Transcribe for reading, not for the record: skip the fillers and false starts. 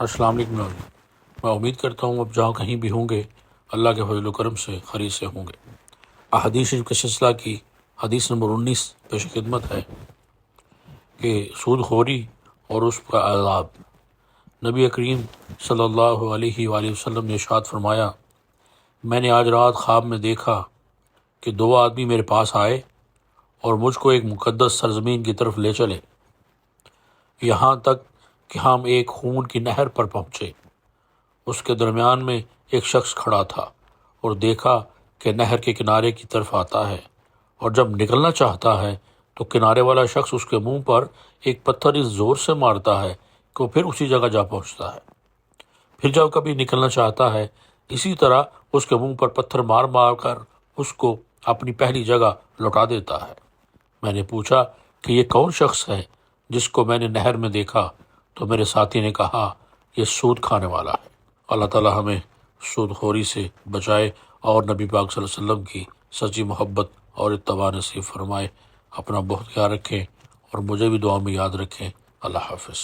السلام علیکم ناظرین، میں امید کرتا ہوں اب جہاں کہیں بھی ہوں گے اللہ کے فضل و کرم سے خیریت سے ہوں گے۔ احادیث شریف کے سلسلہ کی حدیث نمبر 19 پیش خدمت ہے کہ سود خوری اور اس کا عذاب۔ نبی کریم صلی اللہ علیہ وآلہ وسلم نے ارشاد فرمایا، میں نے آج رات خواب میں دیکھا کہ دو آدمی میرے پاس آئے اور مجھ کو ایک مقدس سرزمین کی طرف لے چلے، یہاں تک کہ ہم ایک خون کی نہر پر پہنچے۔ اس کے درمیان میں ایک شخص کھڑا تھا اور دیکھا کہ نہر کے کنارے کی طرف آتا ہے، اور جب نکلنا چاہتا ہے تو کنارے والا شخص اس کے منہ پر ایک پتھر اس زور سے مارتا ہے کہ وہ پھر اسی جگہ جا پہنچتا ہے۔ پھر جب کبھی نکلنا چاہتا ہے، اسی طرح اس کے منہ پر پتھر مار مار کر اس کو اپنی پہلی جگہ لوٹا دیتا ہے۔ میں نے پوچھا کہ یہ کون شخص ہے جس کو میں نے نہر میں دیکھا؟ تو میرے ساتھی نے کہا، یہ سود کھانے والا ہے۔ اللہ تعالی ہمیں سود خوری سے بچائے اور نبی پاک صلی اللہ علیہ وسلم کی سچی محبت اور اتباع نصیب فرمائے۔ اپنا بہت خیال رکھیں اور مجھے بھی دعا میں یاد رکھیں۔ اللہ حافظ۔